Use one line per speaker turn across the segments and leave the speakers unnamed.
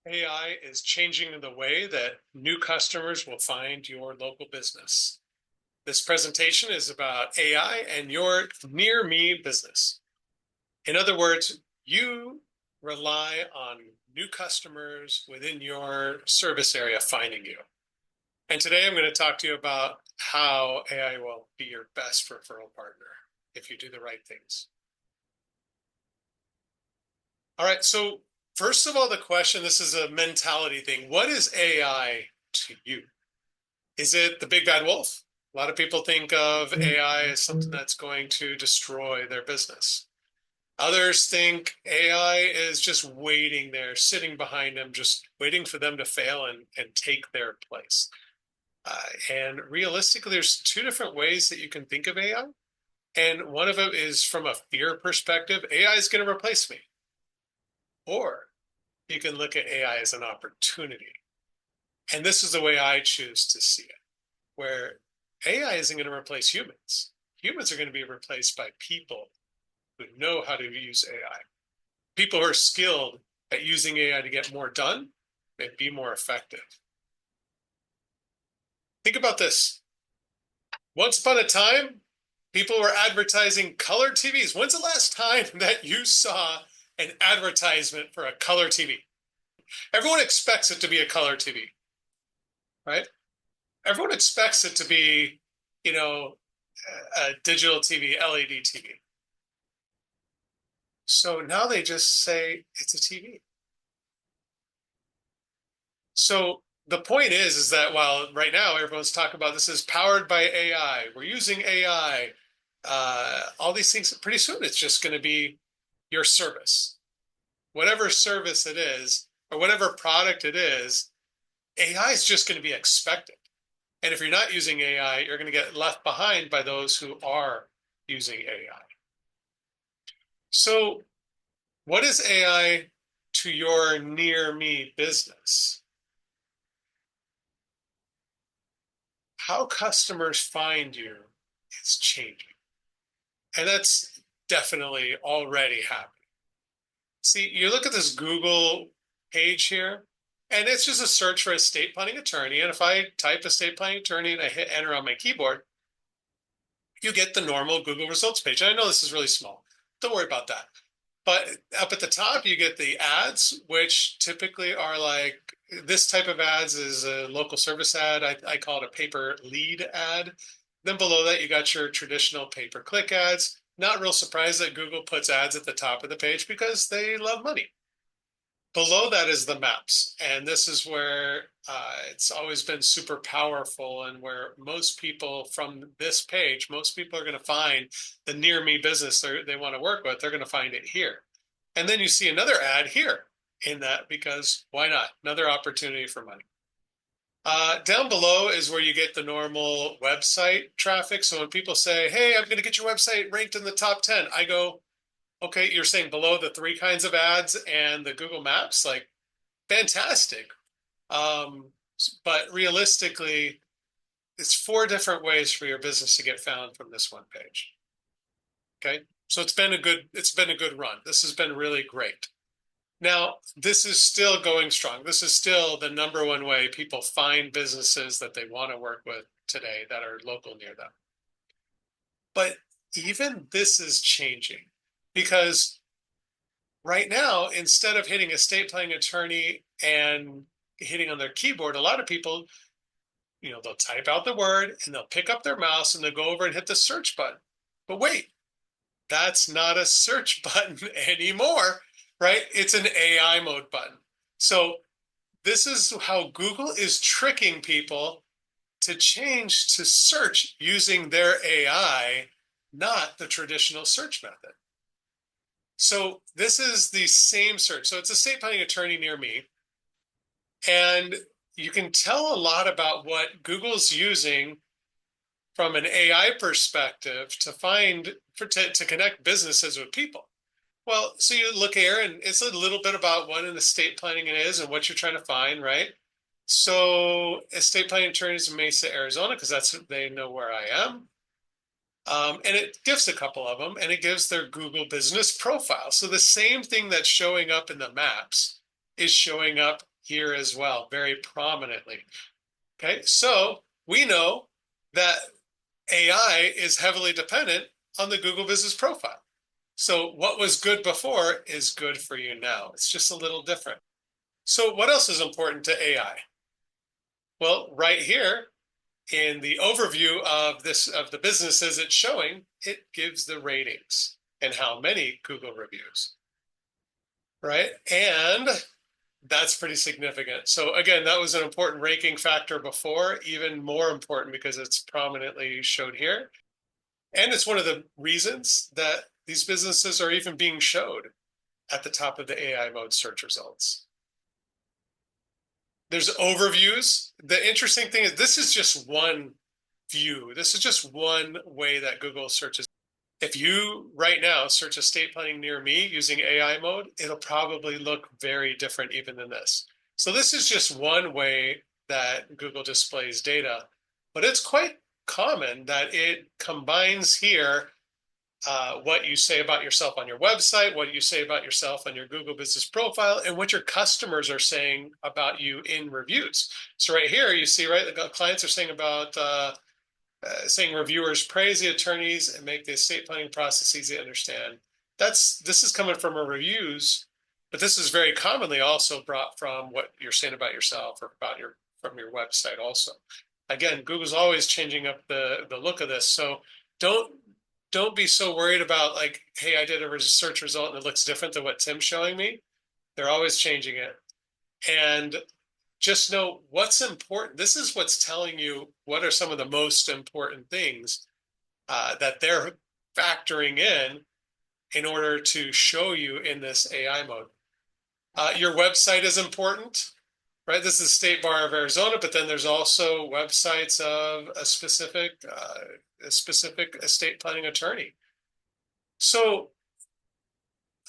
AI is changing the way that new customers will find your local business. This presentation is about AI and your near me business. In other words, you rely on new customers within your service area finding you. And today I'm going to talk to you about how AI will be your best referral partner if you do the right things. All right, so first of all, the question, this is a mentality thing. What is AI to you? Is it the big bad wolf? A lot of people think of AI as something that's going to destroy their business. Others think AI is just waiting there, sitting behind them, just waiting for them to fail and take their place. And realistically, there's two different ways that you can think of AI. And one of them is from a fear perspective, AI is going to replace me. Or you can look at AI as an opportunity. And this is the way I choose to see it, where AI isn't going to replace humans. Humans are going to be replaced by people who know how to use AI. People who are skilled at using AI to get more done and be more effective. Think about this. Once upon a time, people were advertising color TVs. When's the last time that you saw an advertisement for a color TV? Everyone expects it to be a color TV, right? Everyone expects it to be, a digital TV, LED TV. So now they just say it's a TV. So the point is that while right now everyone's talking about this is powered by AI, we're using AI, all these things, pretty soon it's just going to be your service. Whatever service it is, or whatever product it is, AI is just going to be expected. And if you're not using AI, you're going to get left behind by those who are using AI. So what is AI to your near me business? How customers find you is changing. And that's definitely already happening. See, you look at this Google page here, and it's just a search for estate planning attorney. And if I type estate planning attorney and I hit enter on my keyboard, you get the normal Google results page. And I know this is really small. Don't worry about that. But up at the top, you get the ads, which typically are like this type of ads is a local service ad. I call it a paper lead ad. Then below that, you got your traditional pay-per-click ads. Not real surprised that Google puts ads at the top of the page because they love money. Below that is the maps. And this is where it's always been super powerful and where most people from this page, most people are going to find the near me business they want to work with. They're going to find it here. And then you see another ad here in that because why not? Another opportunity for money. Down below is where you get the normal website traffic. So when people say, hey, I'm going to get your website ranked in the top 10, I go, okay, you're saying below the three kinds of ads and the Google Maps, like fantastic. But realistically, it's 4 different ways for your business to get found from this one page. Okay, so it's been a good run. This has been really great. Now, this is still going strong. This is still the number one way people find businesses that they want to work with today that are local near them. But even this is changing because right now, instead of hitting estate planning attorney and hitting on their keyboard, a lot of people, they'll type out the word and they'll pick up their mouse and they'll go over and hit the search button. But wait, that's not a search button anymore, right? It's an AI mode button. So this is how Google is tricking people to change to search using their AI, not the traditional search method. So this is the same search. So it's a estate planning attorney near me. And you can tell a lot about what Google's using from an AI perspective to connect businesses with people. Well, so you look here and it's a little bit about what an estate planning is and what you're trying to find, right? So estate planning attorneys in Mesa, Arizona, because they know where I am. And it gives a couple of them, and it gives their Google business profile. So the same thing that's showing up in the maps is showing up here as well, very prominently. Okay, so we know that AI is heavily dependent on the Google Business Profile. So what was good before is good for you now. It's just a little different. So what else is important to AI? Well, right here in the overview of the businesses it's showing, it gives the ratings and how many Google reviews, right? And that's pretty significant. So again, that was an important ranking factor before, even more important because it's prominently showed here. And it's one of the reasons that these businesses are even being showed at the top of the AI mode search results. There's overviews. The interesting thing is this is just one view. This is just one way that Google searches. If you right now search estate planning near me using AI mode, it'll probably look very different even than this. So this is just one way that Google displays data, but it's quite common that it combines here what you say about yourself on your website, what you say about yourself on your Google Business Profile, and what your customers are saying about you in reviews. So right here, you see, right, the clients are saying about saying reviewers praise the attorneys and make the estate planning process easy to understand. This is coming from reviews, but this is very commonly also brought from what you're saying about yourself or about from your website also. Again, Google's always changing up the look of this. So don't be so worried about like, hey, I did a search result and it looks different than what Tim's showing me. They're always changing it. And just know what's important. This is what's telling you what are some of the most important things that they're factoring in order to show you in this AI mode. Your website is important, right? This is State Bar of Arizona, but then there's also websites of a specific estate planning attorney. So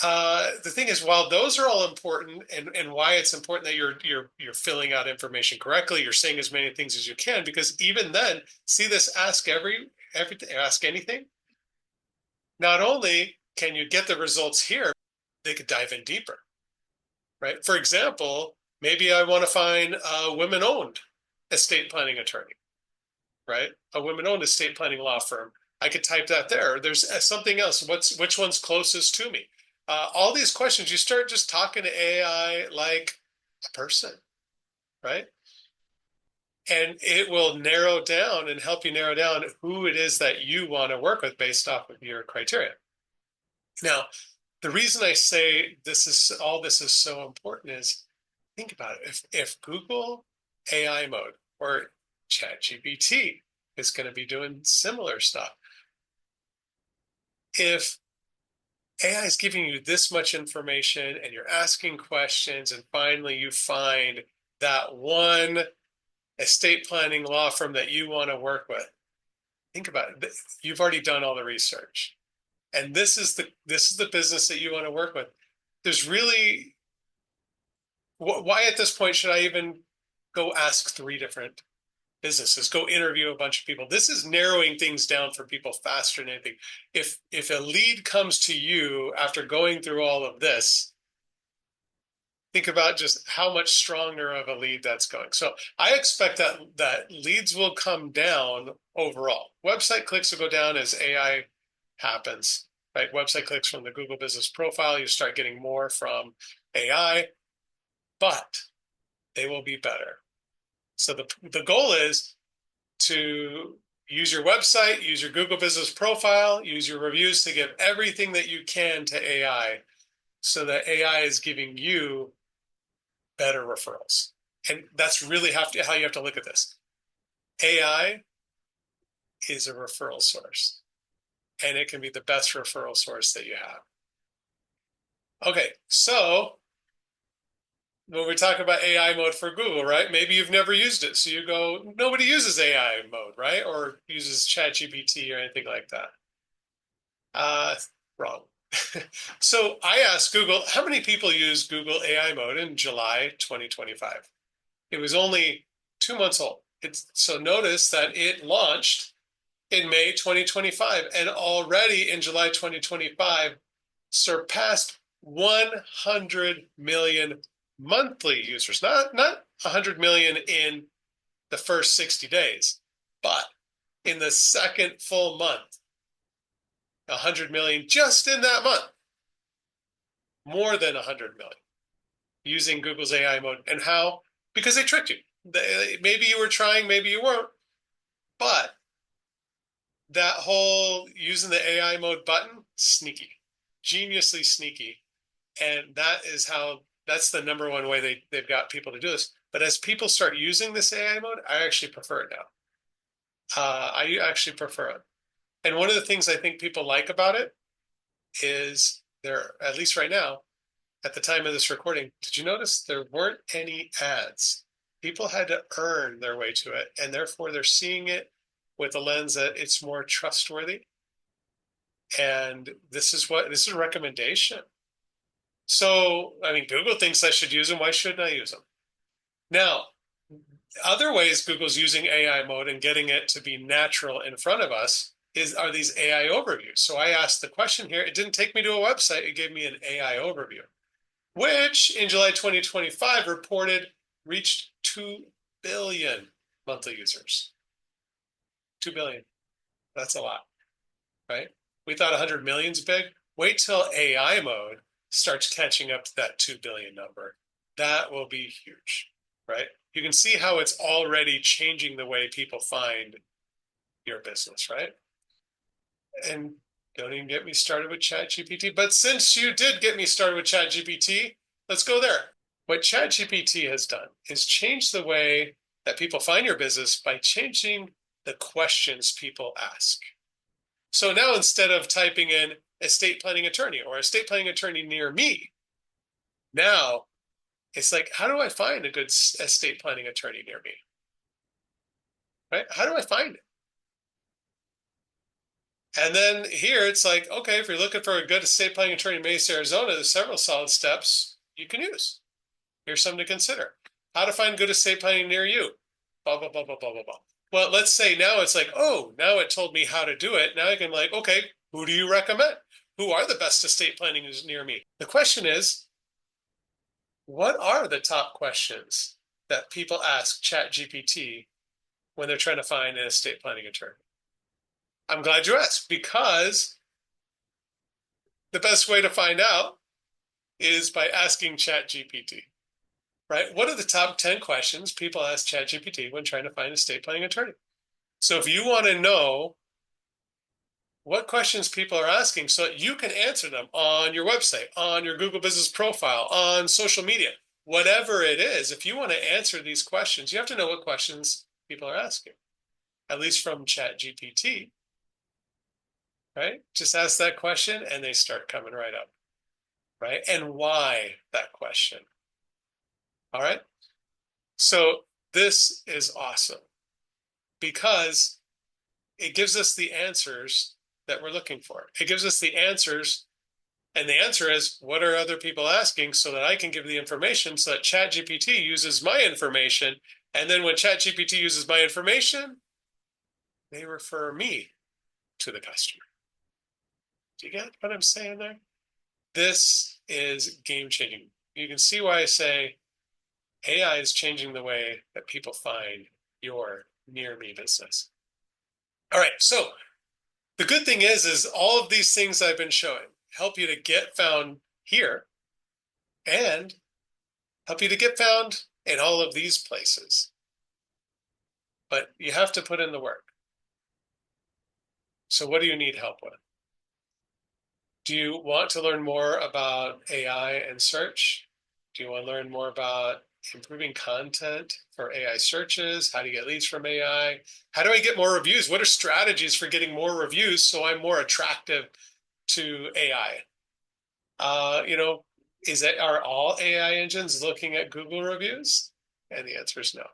the thing is, while those are all important, and why it's important that you're filling out information correctly, you're saying as many things as you can, because even then, see this ask ask anything. Not only can you get the results here, they could dive in deeper, right? For example, maybe I want to find a women-owned estate planning attorney, right? A women-owned estate planning law firm. I could type that there. There's something else. Which one's closest to me? All these questions, you start just talking to AI like a person, right? And it will narrow down and help you narrow down who it is that you want to work with based off of your criteria. Now, the reason I say this is so important is think about it. If Google AI mode or ChatGPT is going to be doing similar stuff, if AI is giving you this much information and you're asking questions and finally you find that one estate planning law firm that you want to work with, think about it. You've already done all the research. And this is the business that you want to work with. There's really, why at this point should I even go ask 3 different businesses, go interview a bunch of people? This is narrowing things down for people faster than anything. If a lead comes to you after going through all of this, think about just how much stronger of a lead that's going. So I expect that leads will come down overall. Website clicks will go down as AI happens, right? Website clicks from the Google Business Profile, you start getting more from AI, but they will be better. So the goal is to use your website, use your Google Business Profile, use your reviews to give everything that you can to AI so that AI is giving you better referrals. And that's really how you have to look at this. AI is a referral source, and it can be the best referral source that you have. Okay, so when we talk about AI mode for Google, right? Maybe you've never used it. So you go, nobody uses AI mode, right? Or uses ChatGPT or anything like that. Wrong. So I asked Google, how many people use Google AI mode in July 2025? It was only 2 months old. So notice that it launched in May 2025 and already in July 2025 surpassed 100 million monthly users, not 100 million in the first 60 days, but in the second full month, 100 million just in that month, more than 100 million using Google's AI mode. And how? Because they tricked you. Maybe you were trying, maybe you weren't, but that whole using the AI mode button, sneaky, geniusly sneaky. And that's the number one way they've got people to do this. But as people start using this AI mode, I actually prefer it now. I actually prefer it. And one of the things I think people like about it is there, at least right now, at the time of this recording, did you notice there weren't any ads? People had to earn their way to it, and therefore they're seeing it with a lens that it's more trustworthy. And this is a recommendation. So, I mean, Google thinks I should use them. Why shouldn't I use them? Now, other ways Google's using AI mode and getting it to be natural in front of us are these AI overviews. So I asked the question here. It didn't take me to a website. It gave me an AI overview, which in July 2025 reported reached 2 billion monthly users. 2 billion. That's a lot, right? We thought 100 million's big. Wait till AI mode starts catching up to that 2 billion number. That will be huge, right? You can see how it's already changing the way people find your business, right? And don't even get me started with ChatGPT. But since you did get me started with ChatGPT, let's go there. What ChatGPT has done is change the way that people find your business by changing the questions people ask. So now instead of typing in estate planning attorney or estate planning attorney near me, now it's like, how do I find a good estate planning attorney near me? Right? How do I find it? And then here it's like, okay, if you're looking for a good estate planning attorney in Mesa, Arizona, there's several solid steps you can use. Here's something to consider. How to find good estate planning near you. Blah, blah, blah, blah, blah, blah, blah. Well, let's say now it's like, oh, now it told me how to do it. Now I can like, okay, who do you recommend? Who are the best estate planning near me? The question is, what are the top questions that people ask ChatGPT when they're trying to find an estate planning attorney? I'm glad you asked, because the best way to find out is by asking ChatGPT, right? What are the top 10 questions people ask ChatGPT when trying to find an estate planning attorney? So if you want to know what questions people are asking so that you can answer them on your website, on your Google Business profile, on social media, whatever it is, if you want to answer these questions, you have to know what questions people are asking, at least from ChatGPT, right? Just ask that question and they start coming right up, right? And why that question? All right. So this is awesome because it gives us the answers that we're looking for. It gives us the answers, and the answer is, what are other people asking so that I can give the information so that ChatGPT uses my information. And then when ChatGPT uses my information, they refer me to the customer. Do you get what I'm saying there? This is game changing. You can see why I say AI is changing the way that people find your near me business. All right. So the good thing is all of these things I've been showing help you to get found here and help you to get found in all of these places. But you have to put in the work. So what do you need help with? Do you want to learn more about AI and search? Do you want to learn more about improving content for AI searches? How do you get leads from AI? How do I get more reviews? What are strategies for getting more reviews so I'm more attractive to AI? Are all AI engines looking at Google reviews? And the answer is no.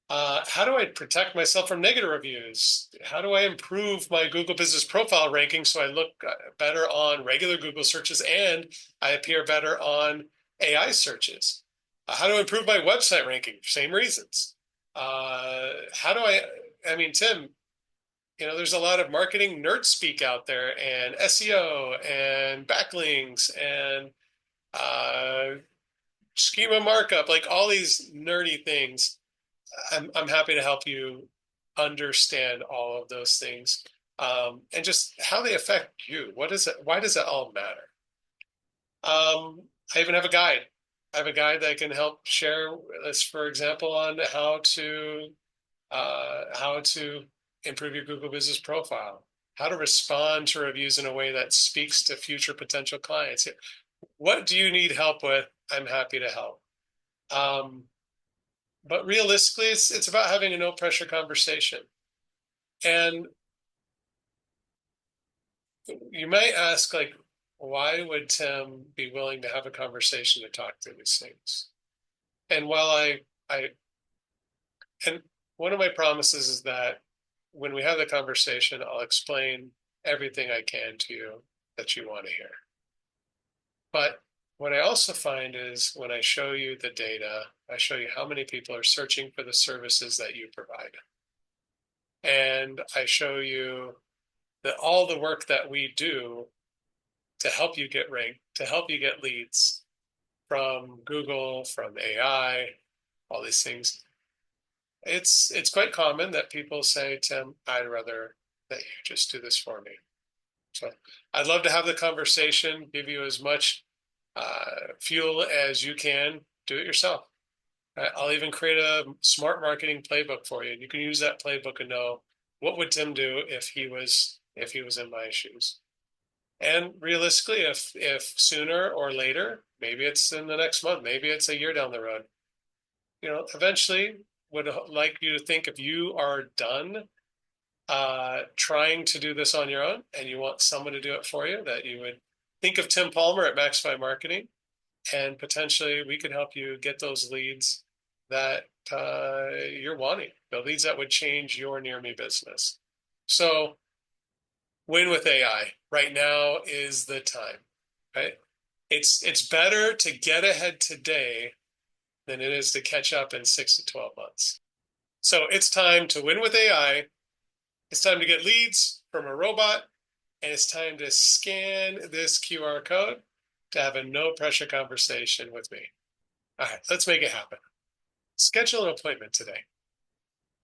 How do I protect myself from negative reviews? How do I improve my Google Business Profile ranking so I look better on regular Google searches and I appear better on AI searches? How do I improve my website ranking? Same reasons. Tim, there's a lot of marketing nerd speak out there, and SEO and backlinks and schema markup, like all these nerdy things. I'm happy to help you understand all of those things, and just how they affect you. What is it? Why does it all matter? I even have a guide. I have a guide that can help share this, for example, on how to improve your Google Business Profile, how to respond to reviews in a way that speaks to future potential clients. What do you need help with? I'm happy to help. Um, but realistically, it's about having a no pressure conversation. And you might ask, like, why would Tim be willing to have a conversation to talk through these things? And while I and one of my promises is that when we have the conversation, I'll explain everything I can to you that you want to hear. But what I also find is when I show you the data, I show you how many people are searching for the services that you provide. And I show you that all the work that we do to help you get ranked, to help you get leads from Google, from AI, all these things. It's quite common that people say, Tim, I'd rather that you just do this for me. So I'd love to have the conversation, give you as much fuel as you can. Do it yourself. I'll even create a smart marketing playbook for you. And you can use that playbook and know what would Tim do if he was in my shoes. And realistically, if sooner or later, maybe it's in the next month, maybe it's a year down the road, eventually would like you to think if you are done trying to do this on your own and you want someone to do it for you, that you would think of Tim Palmer at Maxify Marketing, and potentially we could help you get those leads that you're wanting, the leads that would change your near me business. So win with AI. Right now is the time, right? It's better to get ahead today than it is to catch up in 6 to 12 months. So it's time to win with AI. It's time to get leads from a robot, and it's time to scan this QR code to have a no pressure conversation with me. All right, let's make it happen. Schedule an appointment today.